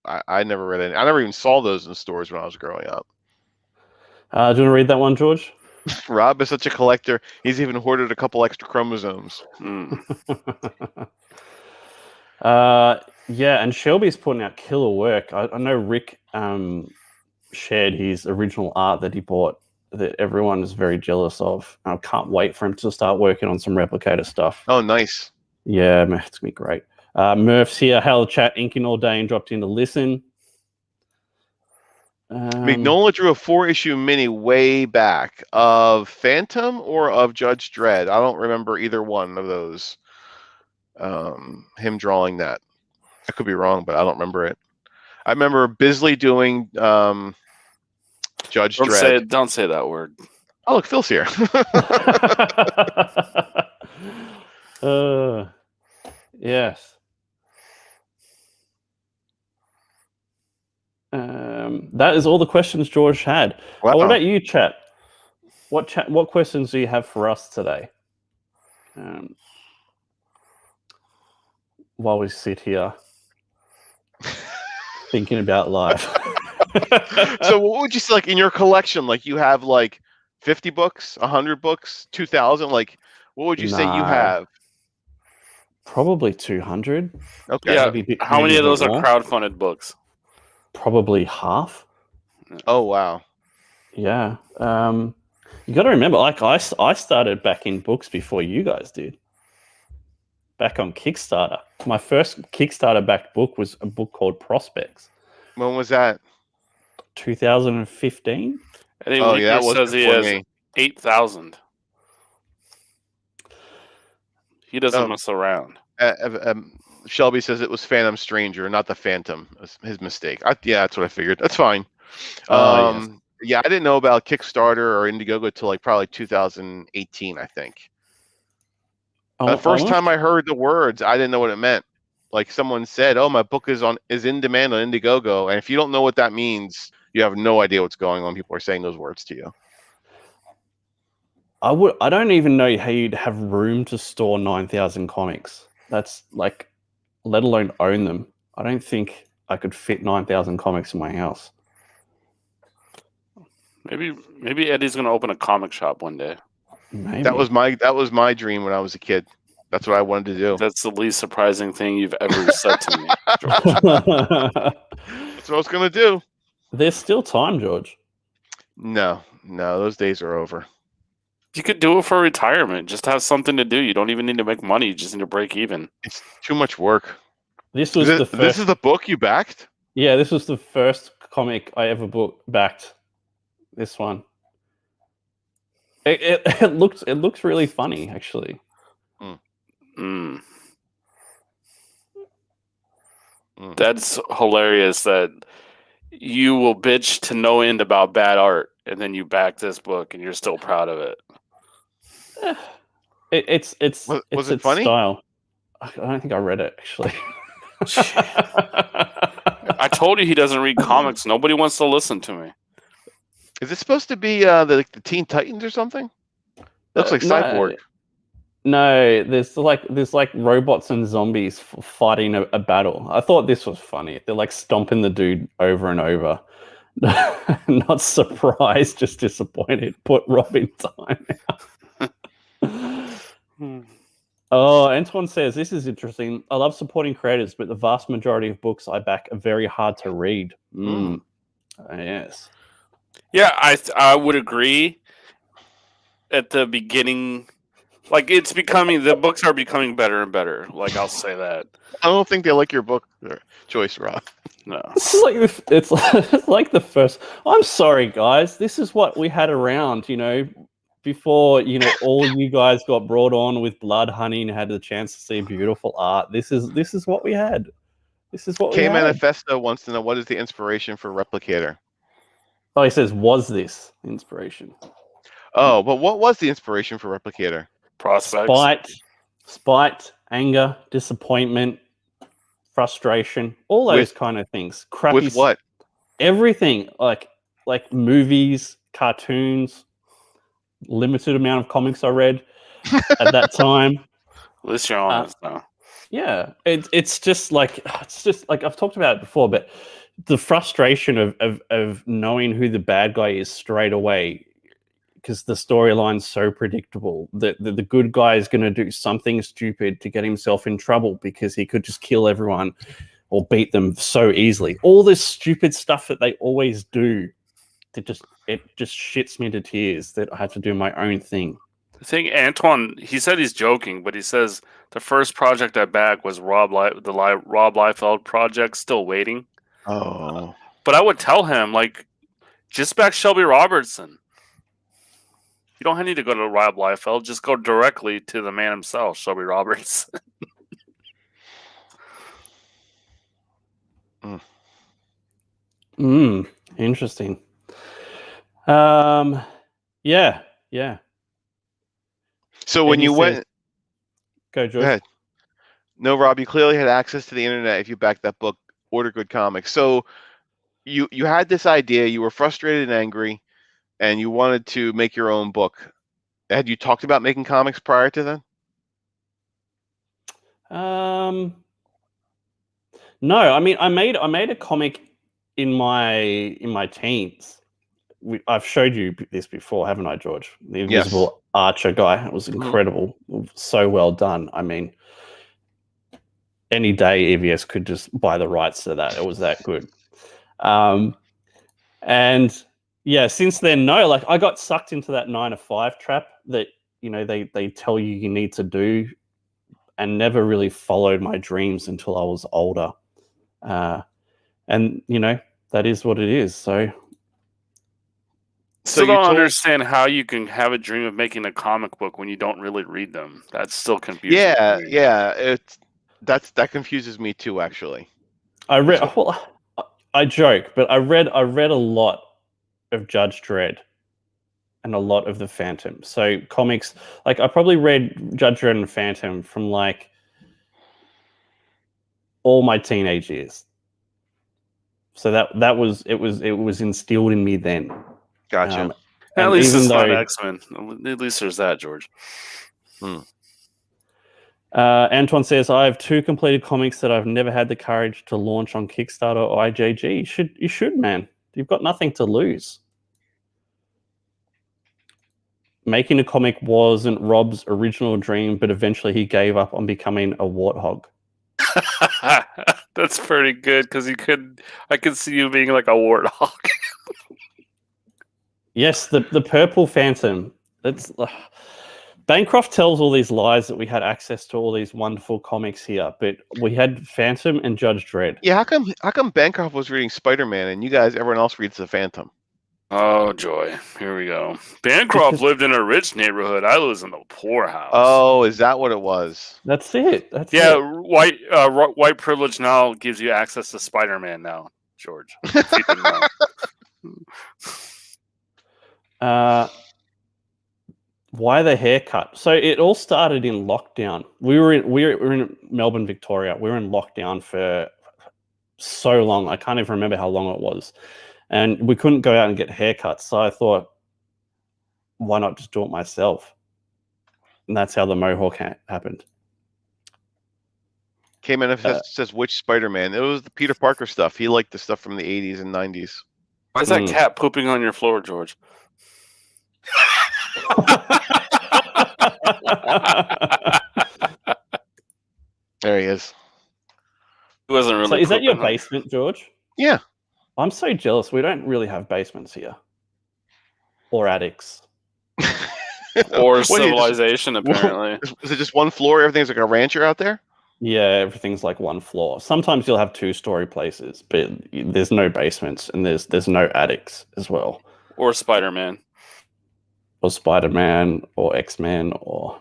I never read any. I never even saw those in stores when I was growing up. Do you want to read that one, George? Rob is such a collector. He's even hoarded a couple extra chromosomes. Yeah, and Shelby's putting out killer work. I know Rick shared his original art that he bought that everyone is very jealous of. I can't wait for him to start working on some Replicator stuff. Oh, nice. Yeah, man, it's going to be great. Murph's here. Hail chat, inking all day and dropped in to listen. Mignola drew a 4-issue mini way back of Phantom or of Judge Dredd. I don't remember either one of those. Him drawing that. I could be wrong, but I don't remember it. I remember Bisley doing Judge Dredd. Don't say that word. Oh, look, Phil's here. Yes. That is all the questions George had. Wow. What about you, chat? What questions do you have for us today? While we sit here thinking about life. So what would you say, like, in your collection? Like, you have like 50 books, 100 books, 2,000? Like, what would you say you have? Probably 200. Okay. Yeah. How many of those are crowdfunded books? Probably half. Oh, wow. Yeah. You got to remember, like I started back in books before you guys did. Back on Kickstarter. My first Kickstarter backed book was a book called Prospects. When was that? 2015. I think Oh, yeah, that was says he before has me. 8,000. He doesn't mess around. Shelby says it was Phantom Stranger, not the Phantom. It was his mistake. Yeah, that's what I figured. That's fine. Yes. Yeah, I didn't know about Kickstarter or Indiegogo till like probably 2018, I think. The first time I heard the words, I didn't know what it meant. Like someone said, "Oh, my book is in demand on Indiegogo," and if you don't know what that means, you have no idea what's going on. People are saying those words to you. I don't even know how you'd have room to store 9,000 comics. That's like, let alone own them. I don't think I could fit 9,000 comics in my house. Maybe Eddie's gonna open a comic shop one day. Maybe. That was my dream when I was a kid. That's what I wanted to do. That's the least surprising thing you've ever said to me, George. That's what I was gonna do. There's still time, George. No, those days are over. You could do it for retirement. Just have something to do. You don't even need to make money. You just need to break even. It's too much work. This was the first. This is the book you backed? Yeah, this was the first comic I ever backed. This one. It looks really funny, actually. That's hilarious that you will bitch to no end about bad art, and then you back this book, and you're still proud of it. It's Was it funny? Style. I don't think I read it, actually. I told you he doesn't read comics. Nobody wants to listen to me. Is it supposed to be the Teen Titans or something? Looks like Cyborg. No, there's like robots and zombies fighting a battle. I thought this was funny. They're like stomping the dude over and over. Not surprised, just disappointed. Put Robin time out. Oh, Antoine says, this is interesting. I love supporting creators, but the vast majority of books I back are very hard to read. Yes. Yeah, I would agree. At the beginning, like the books are becoming better and better. Like, I'll say that. I don't think they like your book choice, Rob. No. It's like the first. I'm sorry, guys. This is what we had around, before, all you guys got brought on with Blood Honey and had the chance to see beautiful art. This is what we had. This is what we had. Manifesto wants to know, what is the inspiration for Replicator? Oh, he says, was this inspiration? Oh, but what was the inspiration for Replicator? Prospects. Spite, anger, disappointment, frustration, all those kind of things. Crappy. With what? Everything, like movies, cartoons, limited amount of comics I read at that time. At least you're honest now. Yeah, it's just like I've talked about it before, but the frustration of knowing who the bad guy is straight away, because the storyline's so predictable that the good guy is going to do something stupid to get himself in trouble because he could just kill everyone or beat them so easily. All this stupid stuff that they always do, it just shits me to tears that I have to do my own thing. I think Antoine, he said he's joking, but he says the first project I backed was Rob Liefeld project, Still Waiting. Oh. But I would tell him, like, just back Shelby Robertson. You don't need to go to Rob Liefeld. Just go directly to the man himself, Shelby Robertson. Interesting. Yeah. So when you went... Go, George. Go ahead. No, Rob, you clearly had access to the internet if you backed that book, Order Good Comics. So you had this idea, you were frustrated and angry, and you wanted to make your own book. Had you talked about making comics prior to then? No, I mean, I made a comic in my teens. I've showed you this before, haven't I, George? The Invisible Archer guy. It was incredible. So well done. I mean, any day EVS could just buy the rights to that. It was that good. And yeah, since then, no, like I got sucked into that 9-to-5 trap that, they tell you need to do, and never really followed my dreams until I was older. And, that is what it is. So I don't understand how you can have a dream of making a comic book when you don't really read them. That's still confusing. Yeah. That confuses me too, actually. I read. Well, I joke, but I read a lot of Judge Dredd and a lot of the Phantom. So comics, like I probably read Judge Dredd and Phantom from like all my teenage years. So that was it was instilled in me then. Gotcha. At least even it's not though- X-Men. At least there's that, George. Antoine says, I have 2 completed comics that I've never had the courage to launch on Kickstarter or IJG. You should, man. You've got nothing to lose. Making a comic wasn't Rob's original dream, but eventually he gave up on becoming a warthog. That's pretty good because I could see you being like a warthog. Yes, the Purple Phantom. That's Bancroft tells all these lies that we had access to all these wonderful comics here, but we had Phantom and Judge Dredd. Yeah, how come Bancroft was reading Spider-Man and everyone else reads the Phantom? Oh joy! Here we go. Bancroft lived in a rich neighborhood. I was in the poor house. Oh, is that what it was? That's it. White privilege now gives you access to Spider-Man now, George. If you didn't know. Why the haircut? So it all started in lockdown. We were in Melbourne, Victoria. We were in lockdown for so long. I can't even remember how long it was. And we couldn't go out and get haircuts. So I thought, why not just do it myself? And that's how the mohawk happened. Came in and says which Spider-Man? It was the Peter Parker stuff. He liked the stuff from the 80s and 90s. Why is that cat pooping on your floor, George? There he is. He wasn't really. So is that your pooping, basement, George? Yeah. I'm so jealous. We don't really have basements here. Or attics. Or What, civilization, apparently. Is it just one floor? Everything's like a rancher out there? Yeah, everything's like one floor. Sometimes you'll have 2-story places, but there's no basements and there's no attics as well. Or Spider-Man. Or Spider-Man or X-Men or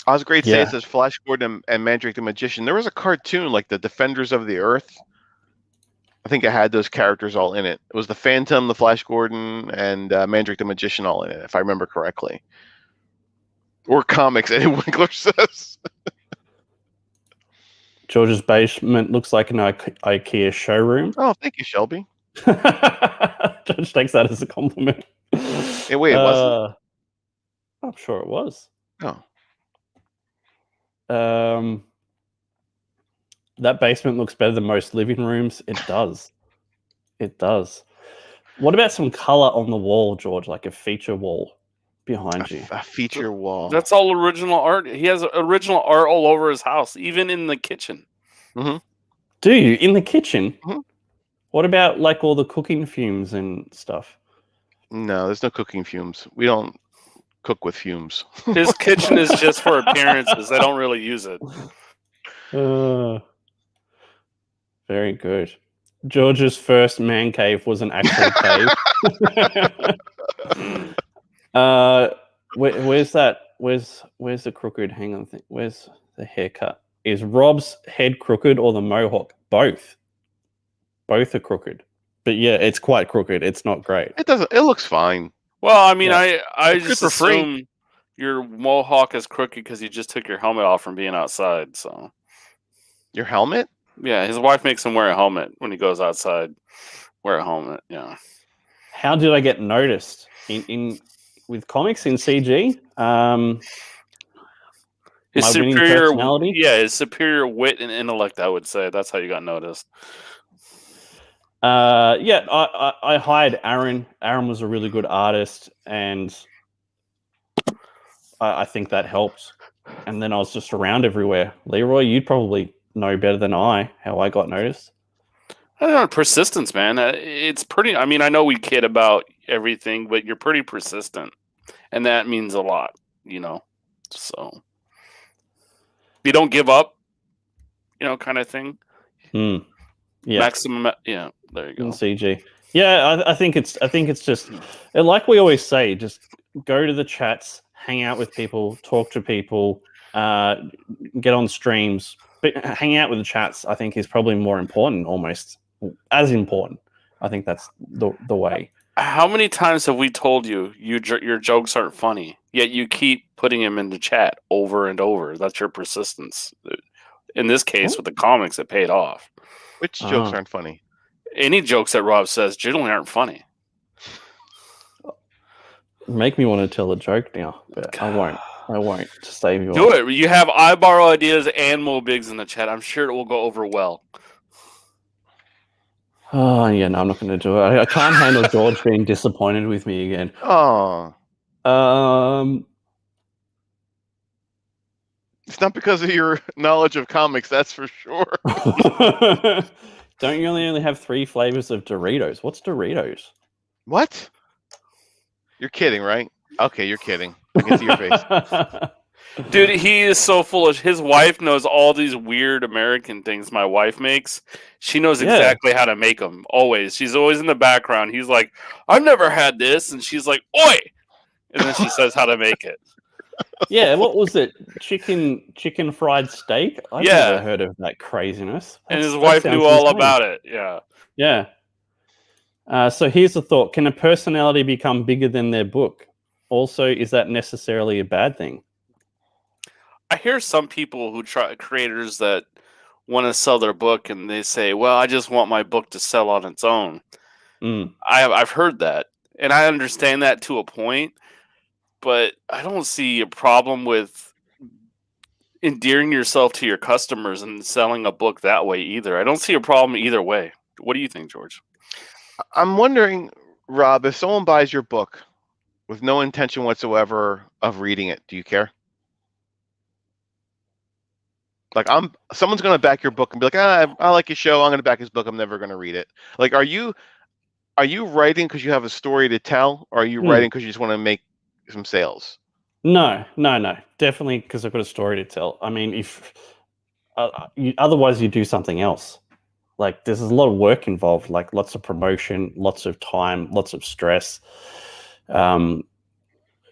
Osgrade says Flash Gordon and Mandrake the Magician. There was a cartoon like the Defenders of the Earth. I think it had those characters all in it. It was the Phantom, the Flash Gordon, and Mandrake the Magician all in it, if I remember correctly. Or comics, Eddie Winkler says. George's basement looks like an IKEA showroom. Oh, thank you, Shelby. George takes that as a compliment. Hey, wait, it wasn't? I'm sure it was. Oh. That basement looks better than most living rooms. It does. It does. What about some color on the wall, George? Like a feature wall behind you. A feature wall. That's all original art. He has original art all over his house, even in the kitchen. Mm-hmm. Do you? In the kitchen? Mm-hmm. What about like all the cooking fumes and stuff? No, there's no cooking fumes. We don't cook with fumes. His kitchen is just for appearances. They don't really use it. Very good. George's first man cave was an actual cave. Where's that? Where's the crooked? Hang on. Where's the haircut? Is Rob's head crooked or the mohawk? Both. Both are crooked. But yeah, it's quite crooked. It's not great. It doesn't. It looks fine. Well, I mean, I It's just good for free. assume your mohawk is crooked because you just took your helmet off from being outside. So Your helmet? yeah, his wife makes him wear a helmet when he goes outside. Wear a helmet. Yeah. How did I get noticed in with comics in CG? His my winning superior personality? Yeah, his superior wit and intellect, I would say. That's how you got noticed. I hired Aaron. Aaron was a really good artist, and I think that helped. And then I was just around everywhere. Leroy, you'd probably know better than I how I got noticed. I don't know, persistence, man. It's pretty. I mean, I know we kid about everything, but you're pretty persistent, and that means a lot, you know. So you don't give up, you know, kind of thing. Yeah. Maximum. Yeah. There you go. In CG. Yeah, I think it's just like we always say, just go to the chats, hang out with people, talk to people, get on streams, but hang out with the chats. I think is probably more important, almost as important. I think that's the way. How many times have we told you your jokes aren't funny, yet you keep putting them in the chat over and over? That's your persistence. In this case, with the comics, it paid off. Which jokes aren't funny? Any jokes that Rob says generally aren't funny. Make me want to tell a joke now, but I won't. I won't to save you. Do it. You have I borrow ideas and Mo Biggs in the chat. I'm sure it will go over well. Oh yeah, no, I'm not going to do it. I can't handle George being disappointed with me again. Oh, it's not because of your knowledge of comics, that's for sure. Don't you only have 3 flavors of Doritos? What's Doritos? What? You're kidding, right? Okay, you're kidding. I can see your face. Dude, he is so foolish. His wife knows all these weird American things my wife makes. She knows exactly how to make them, always. She's always in the background. He's like, I've never had this. And she's like, oi! And then she says how to make it. Yeah, what was it? Chicken fried steak? I've never heard of that craziness. And his wife knew all about it. Yeah. Yeah. So here's the thought. Can a personality become bigger than their book? Also, is that necessarily a bad thing? I hear some people creators that want to sell their book and they say, well, I just want my book to sell on its own. I've heard that. And I understand that to a point. But I don't see a problem with endearing yourself to your customers and selling a book that way either. I don't see a problem either way. What do you think, George? I'm wondering, Rob, if someone buys your book with no intention whatsoever of reading it, do you care? Like, someone's going to back your book and be like, I like your show. I'm going to back his book. I'm never going to read it. Like, are you writing because you have a story to tell, or are you writing because you just want to make some sales? No. Definitely because I've got a story to tell. I mean, if otherwise you do something else. Like, there's a lot of work involved, like lots of promotion, lots of time, lots of stress.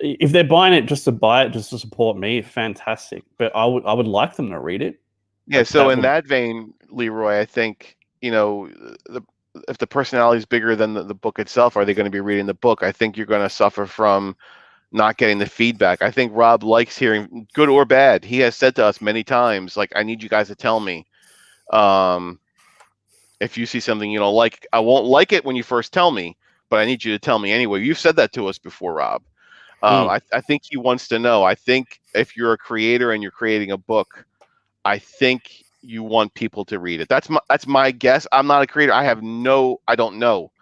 If they're buying it just to buy it, just to support me, fantastic. But I would like them to read it. Yeah. Like, so in that vein, Leroy, I think, if the personality is bigger than the book itself, are they going to be reading the book? I think you're going to suffer from not getting the feedback. I think Rob likes hearing, good or bad. He has said to us many times, like, I need you guys to tell me. If you see something you don't like, I won't like it when you first tell me, but I need you to tell me anyway. You've said that to us before, Rob. I think he wants to know. I think if you're a creator and you're creating a book, I think you want people to read it. That's my guess. I'm not a creator. I don't know.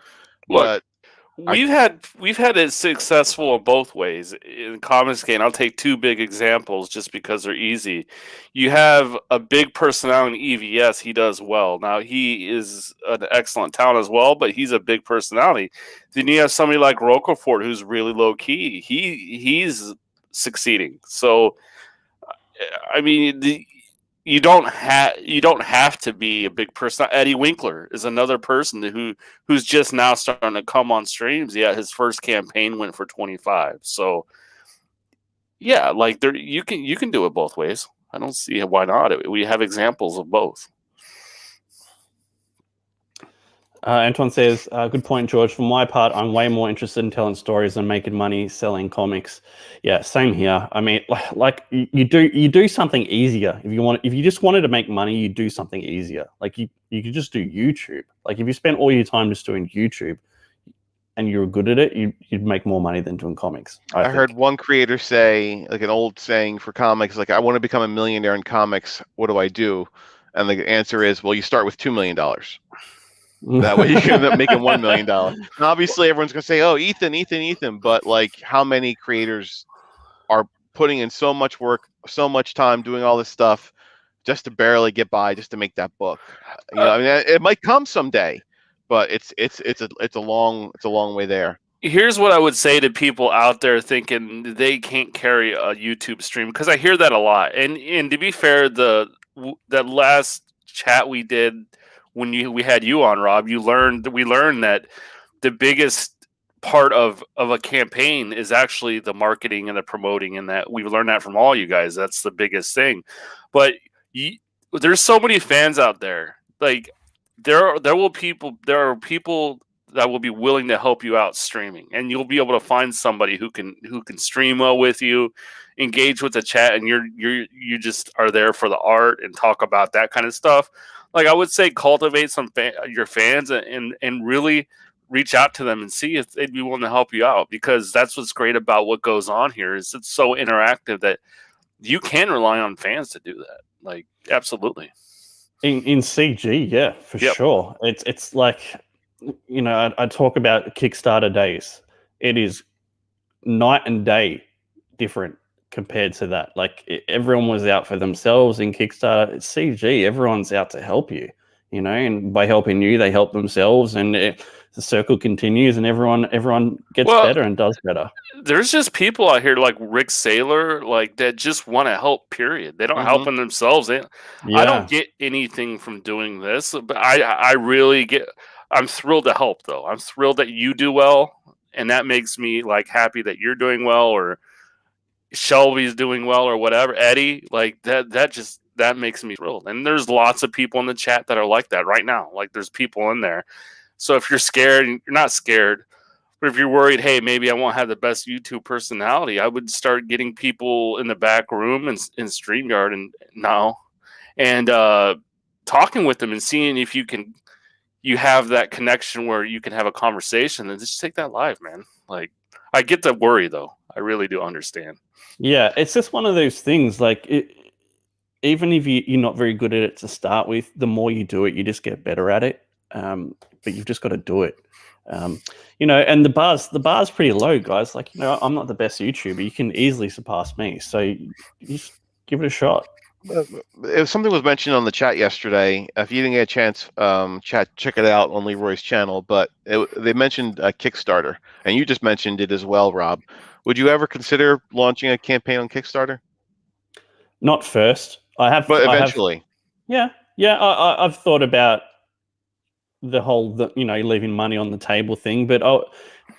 Look, But we've had it successful in both ways. In Comics Game, I'll take 2 big examples just because they're easy. You have a big personality in EVS. He does well. Now, he is an excellent talent as well, but he's a big personality. Then you have somebody like Rocafort who's really low key. He's succeeding. So, I mean, you don't have to be a big person. Eddie Winkler is another person who's just now starting to come on streams. Yeah, his first campaign went for 25. So yeah, like you can do it both ways. I don't see why not. We have examples of both. Anton says, good point, George. For my part, I'm way more interested in telling stories than making money selling comics. Yeah, same here. I mean, like you do something easier. If you just wanted to make money, you do something easier. Like you could just do YouTube. Like if you spent all your time just doing YouTube and you're good at it, you'd make more money than doing comics. I heard one creator say, like, an old saying for comics, like, I want to become a millionaire in comics. What do I do? And the answer is, well, you start with $2 million. That way you can end up making $1 million. And obviously, everyone's going to say, oh, Ethan. But, like, how many creators are putting in so much work, so much time doing all this stuff just to barely get by, just to make that book? I mean, it might come someday, but it's a long way there. Here's what I would say to people out there thinking they can't carry a YouTube stream, because I hear that a lot. And to be fair, that last chat we did when we had you on, Rob, we learned that the biggest part of a campaign is actually the marketing and the promoting, and that we've learned that from all you guys. That's the biggest thing. But there's so many fans out there. Like there are people that will be willing to help you out streaming, and you'll be able to find somebody who can stream well with you, engage with the chat, and you just are there for the art and talk about that kind of stuff. Like I would say, cultivate your fans and really reach out to them and see if they'd be willing to help you out, because that's what's great about what goes on here is it's so interactive that you can rely on fans to do that. Like absolutely. In CG, yeah, for sure. It's like, you know, I talk about Kickstarter days. It is night and day different compared to that. Like everyone was out for themselves in Kickstarter. It's CG, everyone's out to help you, you know, and by helping you, they help themselves, and the circle continues, and everyone gets better and does better. There's just people out here like Rick Saylor, like that just want to help. Period. They don't help in themselves. I don't get anything from doing this, but I really get. I'm thrilled to help, though. I'm thrilled that you do well, and that makes me like happy that you're doing well, or Shelby's doing well, or whatever. Eddie, like that makes me thrilled. And there's lots of people in the chat that are like that right now. Like there's people in there. So if you're scared, you're not scared. But if you're worried, hey, maybe I won't have the best YouTube personality, I would start getting people in the back room and in StreamYard and talking with them and seeing if you have that connection where you can have a conversation, and just take that live, man. Like I get the worry though. I really do understand. Yeah, it's just one of those things. Like even if you're not very good at it to start with, the more you do it, you just get better at it. But you've just got to do it. You know, and the bar's pretty low, guys. Like, you know, I'm not the best YouTuber. You can easily surpass me. So you just give it a shot. If something was mentioned on the chat yesterday, if you didn't get a chance, check it out on Leroy's channel. But they mentioned a Kickstarter, and you just mentioned it as well, Rob. Would you ever consider launching a campaign on Kickstarter? Not first. But eventually. I've thought about the whole, you know, leaving money on the table thing, but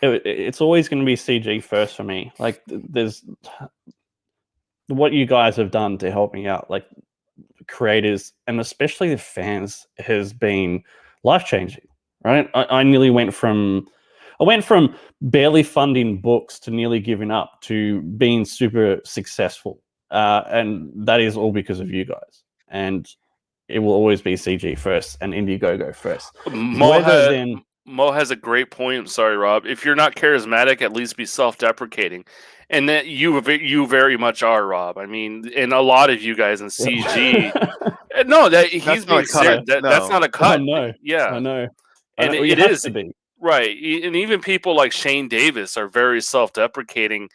it's always going to be CG first for me. Like there's what you guys have done to help me out, like creators and especially the fans, has been life-changing, right? I went from barely funding books to nearly giving up to being super successful, and that is all because of you guys. And it will always be CG first and Indiegogo first. Mo has a great point. I'm sorry, Rob. If you're not charismatic, at least be self-deprecating. And that you very much are, Rob. I mean, and a lot of you guys in CG. No, he's being serious. That's not a cut. I know. Yeah, I know. And it is to be right. And even people like Shane Davis are very self-deprecating,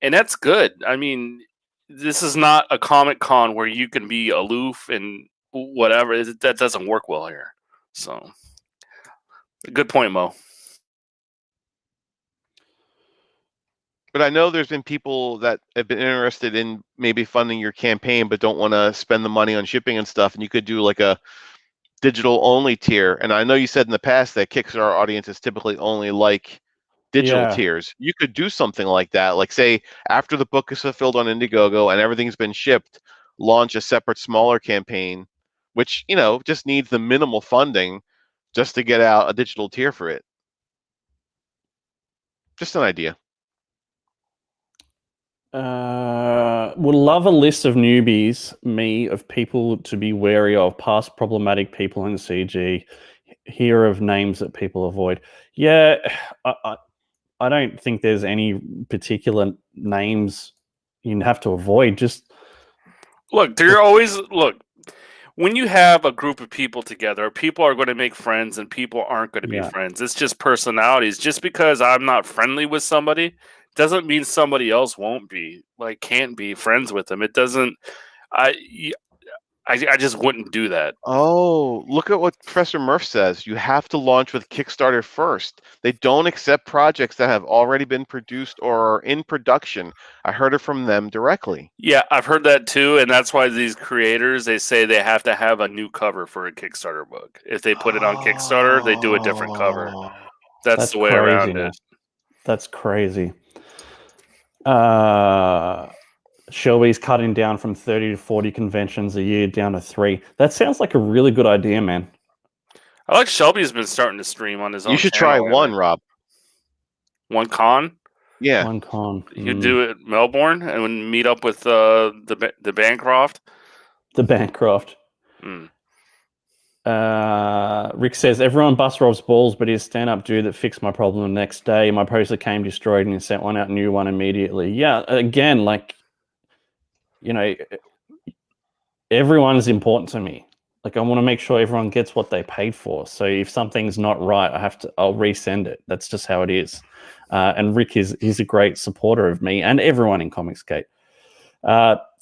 and that's good. I mean, this is not a Comic-Con where you can be aloof and whatever. That doesn't work well here. So, good point, Mo. But I know there's been people that have been interested in maybe funding your campaign, but don't want to spend the money on shipping and stuff. And you could do like a digital only tier. And I know you said in the past that Kickstarter audiences typically only like digital tiers. You could do something like that. Like say after the book is fulfilled on Indiegogo and everything's been shipped, launch a separate smaller campaign, which, you know, just needs the minimal funding just to get out a digital tier for it. Just an idea. Would love a list of newbies, of people to be wary of, past problematic people in CG, hear of names that people avoid. Yeah, I don't think there's any particular names you have to avoid. Just look, when you have a group of people together, people are going to make friends and people aren't going to be friends. It's just personalities. Just because I'm not friendly with somebody doesn't mean somebody else can't be friends with them. It doesn't. I just wouldn't do that. Oh, look at what Professor Murph says. You have to launch with Kickstarter first. They don't accept projects that have already been produced or are in production. I heard it from them directly. Yeah, I've heard that too, and that's why these creators, they say they have to have a new cover for a Kickstarter book. If they put it on Kickstarter, they do a different cover. That's the way around it. That's crazy. Shelby's cutting down from 30 to 40 conventions a year down to 3. That sounds like a really good idea, man. I like Shelby's been starting to stream on his own. You should channel try lately. one, Rob. One con. Yeah. One con. You do it Melbourne and when meet up with the Bancroft. The Bancroft. Rick says, everyone busts Rob's balls, but he's a stand-up dude that fixed my problem the next day. My poster came destroyed and he sent one out, new one immediately. Yeah, again, like, you know, everyone is important to me. Like, I want to make sure everyone gets what they paid for. So if something's not right, I'll resend it. That's just how it is. And Rick he's a great supporter of me and everyone in Comicsgate.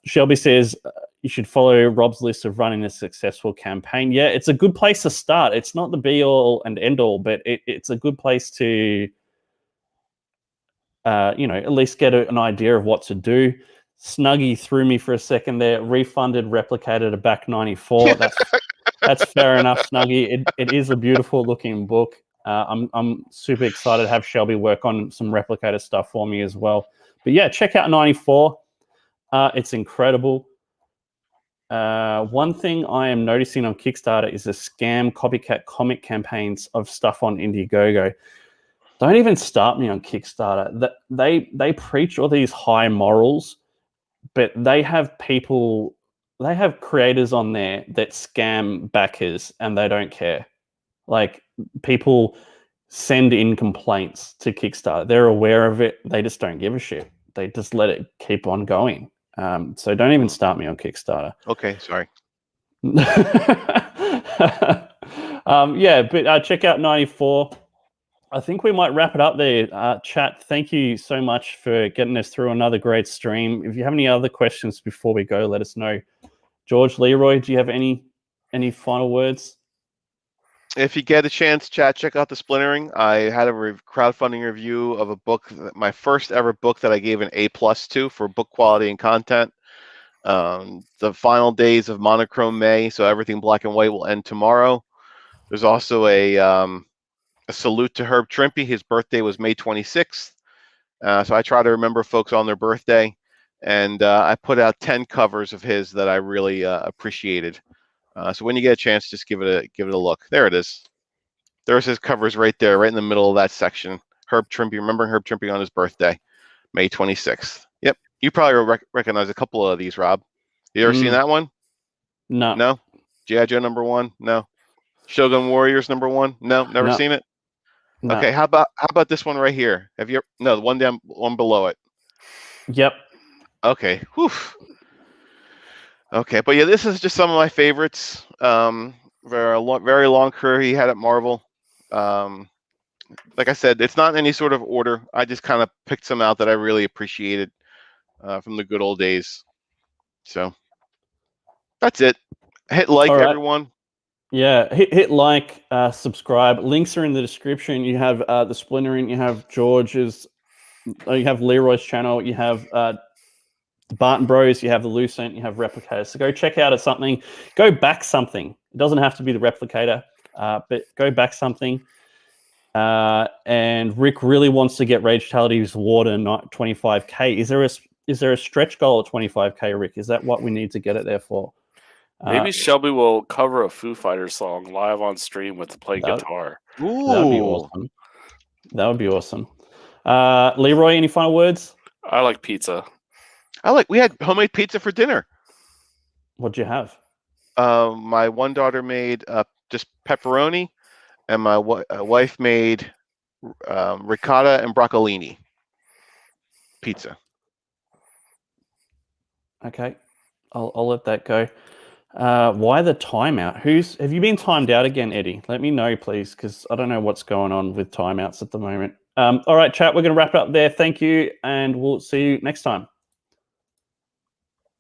Shelby says, you should follow Rob's list of running a successful campaign. Yeah, it's a good place to start. It's not the be-all and end-all, but it's a good place to, at least get an idea of what to do. Snuggy threw me for a second there. Refunded Replicator to back 94. That's fair enough, Snuggy. It is a beautiful looking book. I'm super excited to have Shelby work on some Replicator stuff for me as well. But yeah, check out 94. It's incredible. One thing I am noticing on Kickstarter is the scam copycat comic campaigns of stuff on Indiegogo. Don't even start me on Kickstarter. They preach all these high morals, but they have creators on there that scam backers and they don't care. Like, people send in complaints to Kickstarter. They're aware of it. They just don't give a shit. They just let it keep on going. So don't even start me on Kickstarter. Okay, sorry. But check out 94. I think we might wrap it up there. Chat, thank you so much for getting us through another great stream. If you have any other questions before we go, let us know. George, Leroy, do you have any final words? If you get a chance, chat, check out the Splintering. I had a crowdfunding review of a book, my first ever book that I gave an A+ to for book quality and content. The final days of Monochrome May, so everything black and white will end tomorrow. There's also a salute to Herb Trimpe. His birthday was May 26th. So I try to remember folks on their birthday. And I put out 10 covers of his that I really appreciated. So when you get a chance, just give it a look. There it is. There's his covers right there, right in the middle of that section. Herb Trimpe, remembering Herb Trimpe on his birthday, May 26th. Yep. You probably recognize a couple of these, Rob. You ever seen that one? No. No? G.I. Joe #1? No. Shogun Warriors #1? No, never seen it? No. Okay, how about this one right here? Have you no, the one below it. Yep. Okay. Whew. Okay, but yeah, this is just some of my favorites. Very long career he had at Marvel. Like I said, it's not in any sort of order. I just kind of picked some out that I really appreciated from the good old days. So that's it. Hit like, right, everyone. Yeah, hit like, subscribe. Links are in the description. You have the Splintering, you have George's, you have Leroy's channel, you have the Barton Bros, you have the Lucent, you have Replicator. So go check out something. Go back something. It doesn't have to be the Replicator, but go back something. And Rick really wants to get Rage Tality's Warden not 25k. Is there a stretch goal at 25k, Rick? Is that what we need to get it there for? Maybe Shelby will cover a Foo Fighters song live on stream with the play guitar. Ooh. That would be awesome. That would be awesome. Leroy, any final words? I like pizza. We had homemade pizza for dinner. What'd you have? My one daughter made just pepperoni, and my wife made ricotta and broccolini pizza. Okay, I'll let that go. Why the timeout? Have you been timed out again, Eddie? Let me know, please, because I don't know what's going on with timeouts at the moment. All right, chat, we're going to wrap it up there. Thank you, and we'll see you next time.